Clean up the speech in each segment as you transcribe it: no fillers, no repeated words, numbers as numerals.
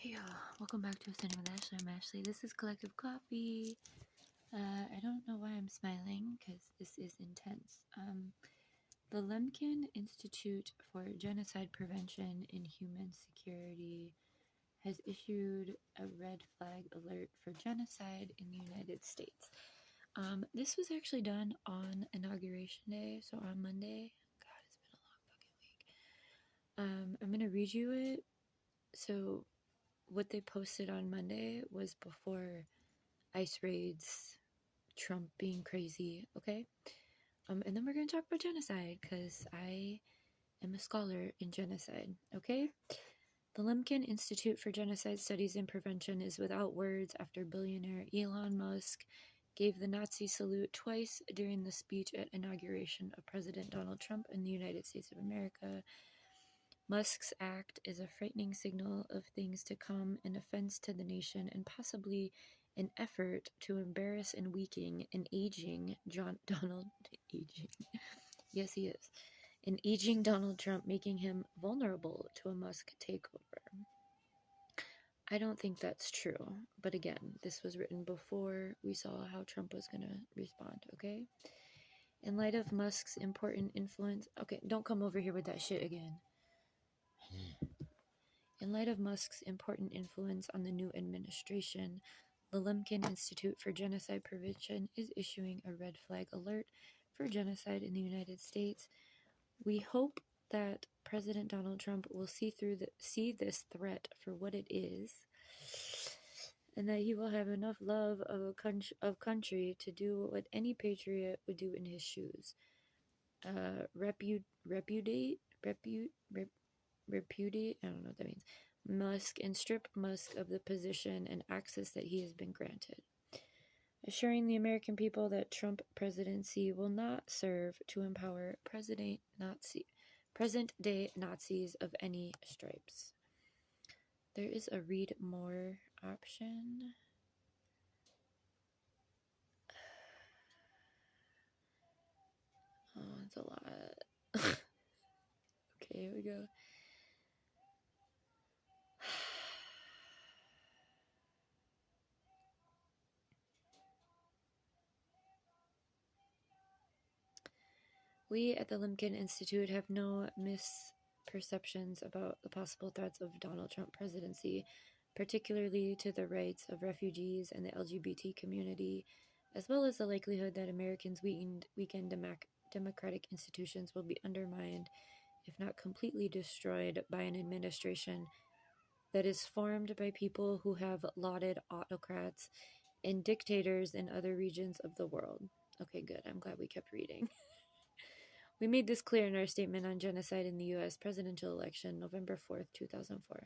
Hey y'all, welcome back to Ascending with Ashley. I'm Ashley. This is Collective Coffee. I don't know why I'm smiling because this is intense. The Lemkin Institute for Genocide Prevention and Human Security has issued a red flag alert for genocide in the United States. This was actually done on Inauguration Day, so on Monday. God, it's been a long fucking week. I'm gonna read you it. So what they posted on Monday was before ICE raids, Trump being crazy, okay? And then we're going to talk about genocide because I am a scholar in genocide, okay? The Lemkin Institute for Genocide Studies and Prevention is without words after billionaire Elon Musk gave the Nazi salute twice during the speech at inauguration of President Donald Trump in the United States of America. Musk's act is a frightening signal of things to come, an offense to the nation, and possibly an effort to embarrass and weaken an aging Donald yes, he is. An aging Donald Trump, making him vulnerable to a Musk takeover. I don't think that's true. But again, this was written before we saw how Trump was going to respond, okay? In light of Musk's important influence... Okay, don't come over here with that shit again. In light of Musk's important influence on the new administration, the Lemkin Institute for Genocide Prevention is issuing a red flag alert for genocide in the United States. We hope that President Donald Trump will see this threat for what it is, and that he will have enough love of country to do what any patriot would do in his shoes. Repudiate, I don't know what that means, Musk and strip Musk of the position and access that he has been granted. Assuring the American people that Trump presidency will not serve to empower present-day Nazis of any stripes. There is a read more option. Oh, it's a lot. Okay, here we go. We at the Lemkin Institute have no misperceptions about the possible threats of Donald Trump presidency, particularly to the rights of refugees and the LGBT community, as well as the likelihood that Americans' weakened democratic institutions will be undermined, if not completely destroyed, by an administration that is formed by people who have lauded autocrats and dictators in other regions of the world. Okay, good. I'm glad we kept reading. We made this clear in our statement on genocide in the U.S. presidential election, November 4th, 2004.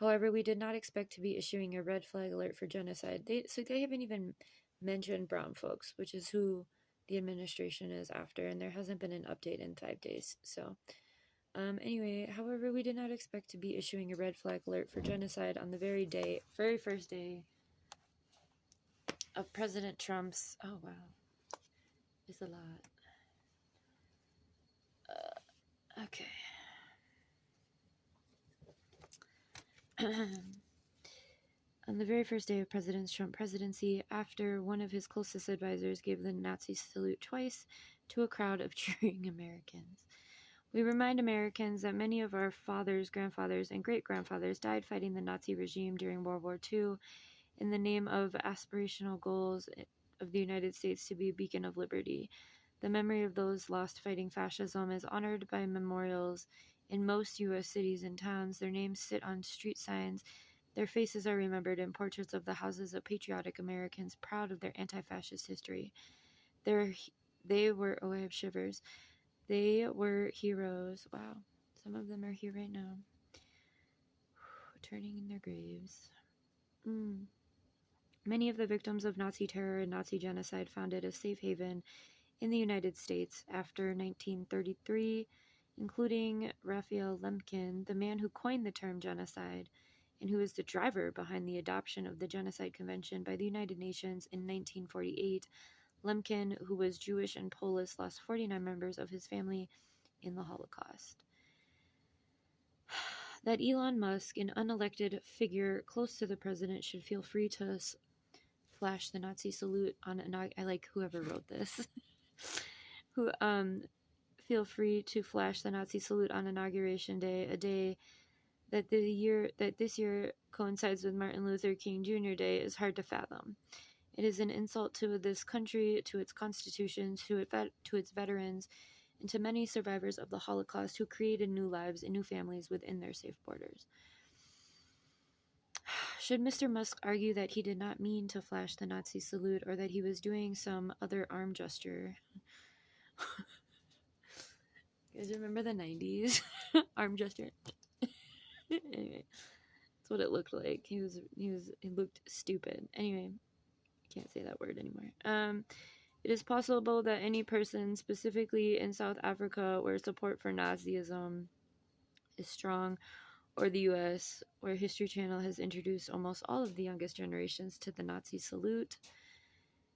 However, we did not expect to be issuing a red flag alert for genocide. They haven't even mentioned brown folks, which is who the administration is after, and there hasn't been an update in 5 days. So, anyway, however, we did not expect to be issuing a red flag alert for genocide on the very first day of President Trump's... Oh, wow. It's a lot. Okay. On the very first day of President Trump's presidency, after one of his closest advisors gave the Nazi salute twice to a crowd of cheering Americans. We remind Americans that many of our fathers, grandfathers, and great-grandfathers died fighting the Nazi regime during World War II in the name of aspirational goals of the United States to be a beacon of liberty. The memory of those lost fighting fascism is honored by memorials in most U.S. cities and towns. Their names sit on street signs. Their faces are remembered in portraits of the houses of patriotic Americans proud of their anti-fascist history. They were, oh, I have shivers. They were heroes. Wow, some of them are here right now, turning in their graves. Many of the victims of Nazi terror and Nazi genocide found it a safe haven in the United States after 1933, including Raphael Lemkin, the man who coined the term genocide, and who is the driver behind the adoption of the Genocide Convention by the United Nations in 1948. Lemkin, who was Jewish and Polish, lost 49 members of his family in the Holocaust. that Elon Musk, an unelected figure close to the president, should feel free to flash the Nazi salute on I like whoever wrote this. Who feel free to flash the Nazi salute on Inauguration Day, a day that this year coincides with Martin Luther King Jr. Day, is hard to fathom. It is an insult to this country, to its constitution, to its veterans, and to many survivors of the Holocaust who created new lives and new families within their safe borders. Should Mr. Musk argue that he did not mean to flash the Nazi salute, or that he was doing some other arm gesture? You guys remember the 90s? Arm gesture. Anyway, that's what it looked like. He looked stupid. Anyway, I can't say that word anymore. It is possible that any person, specifically in South Africa, where support for Nazism is strong, or the US, where History Channel has introduced almost all of the youngest generations to the Nazi salute,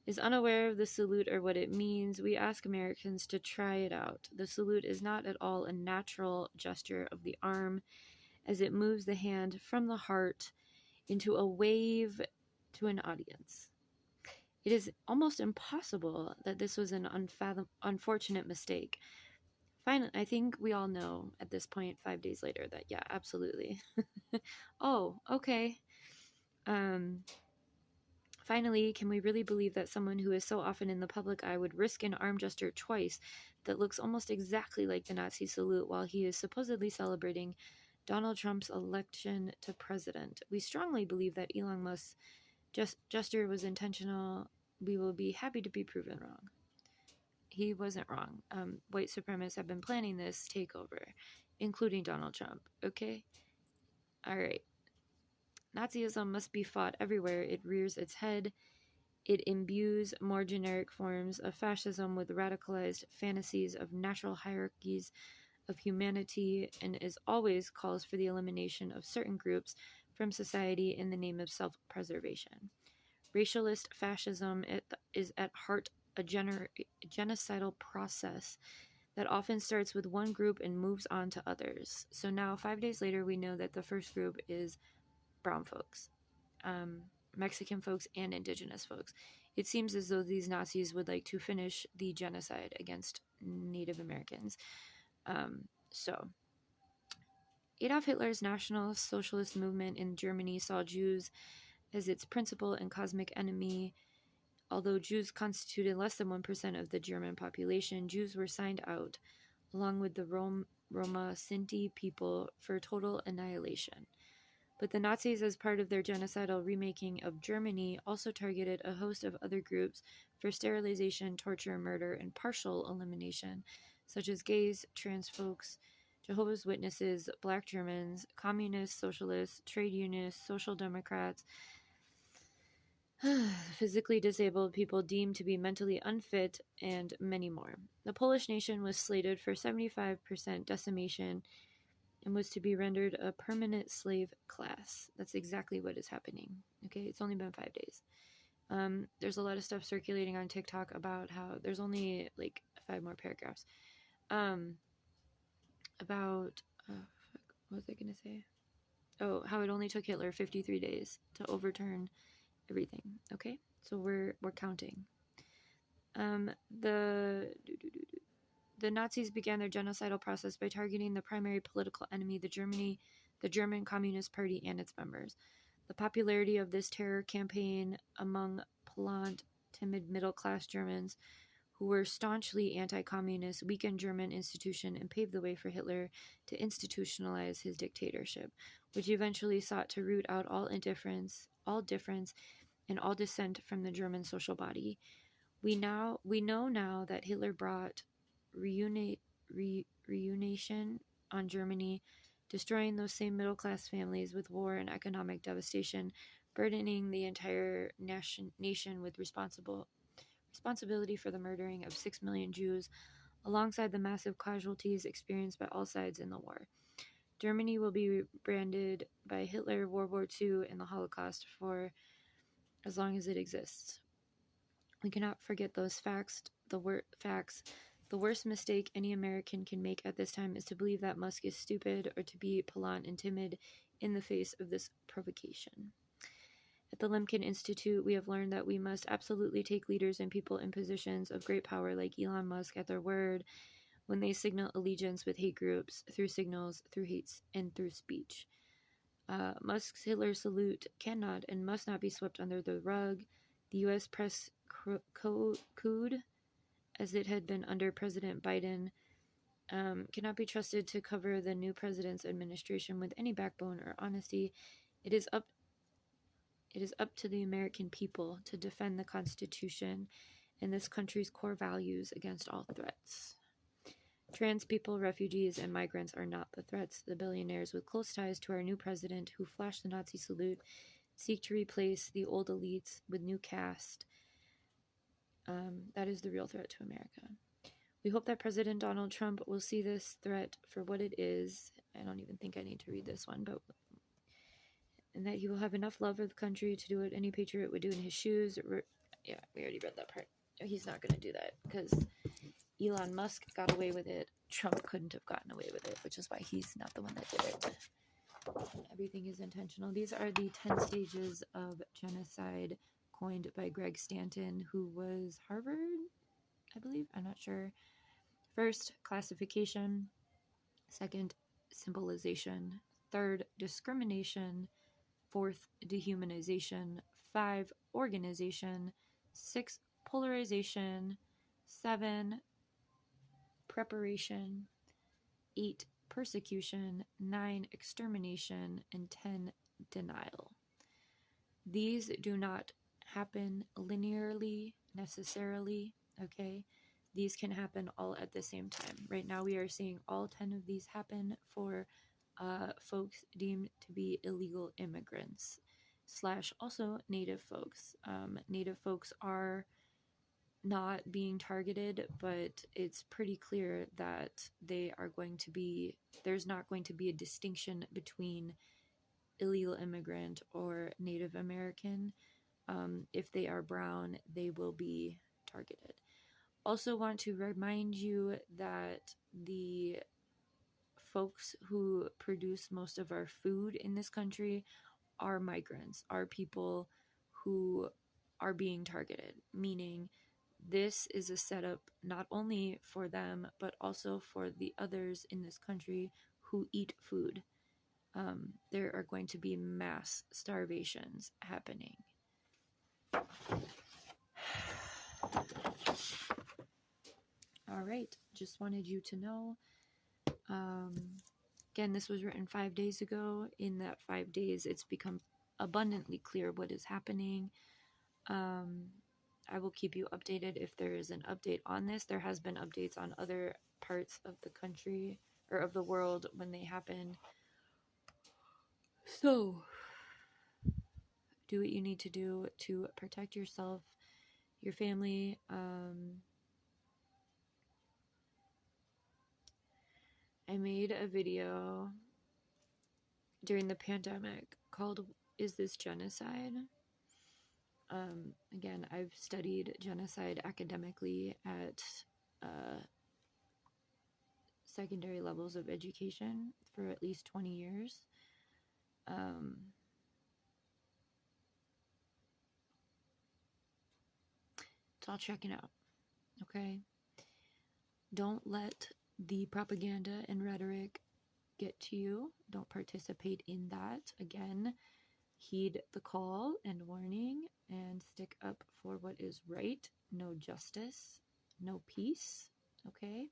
is unaware of the salute or what it means. We ask Americans to try it out. The salute is not at all a natural gesture of the arm, as it moves the hand from the heart into a wave to an audience. It is almost impossible that this was an unfortunate mistake. Finally, I think we all know at this point, 5 days later, that yeah, absolutely. Oh, okay. Finally, can we really believe that someone who is so often in the public eye would risk an arm gesture twice that looks almost exactly like the Nazi salute while he is supposedly celebrating Donald Trump's election to president? We strongly believe that Elon Musk's gesture was intentional. We will be happy to be proven wrong. He wasn't wrong. White supremacists have been planning this takeover, including Donald Trump. Okay? All right. Nazism must be fought everywhere it rears its head. It imbues more generic forms of fascism with radicalized fantasies of natural hierarchies of humanity, and as always calls for the elimination of certain groups from society in the name of self-preservation. Racialist fascism is at heart a genocidal process that often starts with one group and moves on to others. So now, 5 days later, we know that the first group is brown folks, Mexican folks, and indigenous folks. It seems as though these Nazis would like to finish the genocide against Native Americans. So, Adolf Hitler's National Socialist movement in Germany saw Jews as its principal and cosmic enemy. Although Jews constituted less than 1% of the German population, Jews were signed out, along with the Roma Sinti people, for total annihilation. But the Nazis, as part of their genocidal remaking of Germany, also targeted a host of other groups for sterilization, torture, murder, and partial elimination, such as gays, trans folks, Jehovah's Witnesses, Black Germans, communists, socialists, trade unionists, social democrats, physically disabled people deemed to be mentally unfit, and many more. The Polish nation was slated for 75% decimation and was to be rendered a permanent slave class. That's exactly what is happening. Okay, it's only been 5 days. There's a lot of stuff circulating on TikTok about how there's only like 5 more paragraphs. About what was I gonna say? Oh, how it only took Hitler 53 days to overturn everything. Okay, so we're counting. The Nazis began their genocidal process by targeting the primary political enemy, the German Communist Party, and its members. The popularity of this terror campaign among pliant, timid middle-class Germans who were staunchly anti-communist weakened German institution and paved the way for Hitler to institutionalize his dictatorship, which eventually sought to root out all difference, and all dissent from the German social body. We know now that Hitler brought reunion on Germany, destroying those same middle-class families with war and economic devastation, burdening the entire nation with responsibility for the murdering of 6 million Jews, alongside the massive casualties experienced by all sides in the war. Germany will be branded by Hitler, World War II, and the Holocaust for as long as it exists. We cannot forget those facts, The worst mistake any American can make at this time is to believe that Musk is stupid or to be pelant and timid in the face of this provocation. At the Lemkin Institute, we have learned that we must absolutely take leaders and people in positions of great power like Elon Musk at their word when they signal allegiance with hate groups, through signals, through hates, and through speech. Musk's Hitler salute cannot and must not be swept under the rug. The U.S. press code, as it had been under President Biden, cannot be trusted to cover the new president's administration with any backbone or honesty. It is up to the American people to defend the Constitution and this country's core values against all threats. Trans people, refugees, and migrants are not the threats. The billionaires with close ties to our new president who flashed the Nazi salute seek to replace the old elites with new caste. That is the real threat to America. We hope that President Donald Trump will see this threat for what it is. I don't even think I need to read this one, but and that he will have enough love for the country to do what any patriot would do in his shoes. Yeah, we already read that part. He's not going to do that because Elon Musk got away with it. Trump couldn't have gotten away with it, which is why he's not the one that did it. Everything is intentional. These are the 10 stages of genocide coined by Greg Stanton, who was Harvard, I believe. I'm not sure. First, classification. Second, symbolization. Third, discrimination. Fourth, dehumanization. 5, organization. 6, polarization. 7, preparation. 8, persecution. 9, extermination. And 10, denial. These do not happen linearly necessarily, okay? These can happen all at the same time. Right now we are seeing all 10 of these happen for folks deemed to be illegal immigrants / also native folks. Native folks are not being targeted, but it's pretty clear that there's not going to be a distinction between illegal immigrant or Native American. If they are brown, they will be targeted. Also want to remind you that the folks who produce most of our food in this country are migrants, are people who are being targeted, meaning this is a setup not only for them, but also for the others in this country who eat food. There are going to be mass starvations happening. All right, just wanted you to know. Again, this was written 5 days ago. In that 5 days, it's become abundantly clear what is happening. I will keep you updated if there is an update on this. There has been updates on other parts of the country or of the world when they happen. So, do what you need to do to protect yourself, your family. I made a video during the pandemic called "Is This Genocide?" Again, I've studied genocide academically at secondary levels of education for at least 20 years. It's all checking out, okay? Don't let the propaganda and rhetoric get to you. Don't participate in that. Again, heed the call and warning and stick up for what is right. No justice, no peace, okay?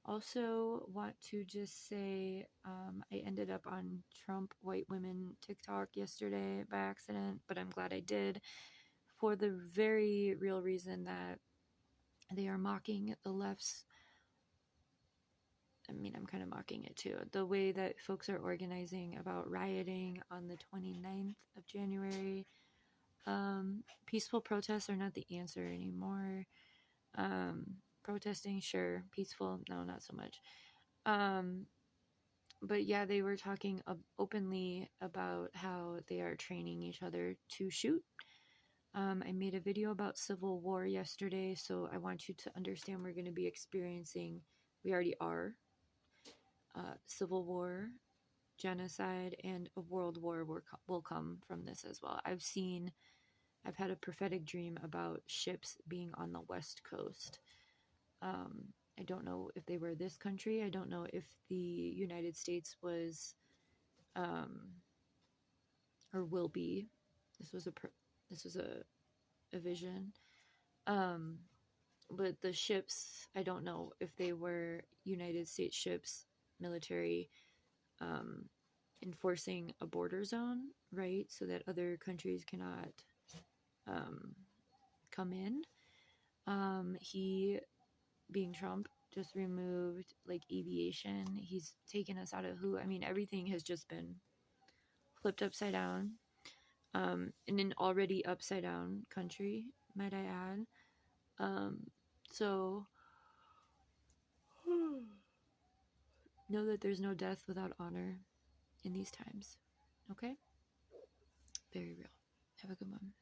Also want to just say I ended up on Trump white women TikTok yesterday by accident, but I'm glad I did for the very real reason that they are mocking the left's. I mean, I'm kind of mocking it too. The way that folks are organizing about rioting on the 29th of January. Peaceful protests are not the answer anymore. Protesting, sure. Peaceful, no, not so much. But yeah, they were talking openly about how they are training each other to shoot. I made a video about civil war yesterday, so I want you to understand we're going to be experiencing, we already are, civil war, genocide, and a world war will come from this as well. I've had a prophetic dream about ships being on the west coast. I don't know if they were this country. I don't know if the United States was, or will be. This was a vision. But the ships, I don't know if they were United States ships, military, enforcing a border zone, right? So that other countries cannot come in. He, being Trump, just removed like aviation. He's taken us out of who. I mean, everything has just been flipped upside down. In an already upside down country, might I add. So know that there's no death without honor in these times. Okay? Very real. Have a good one.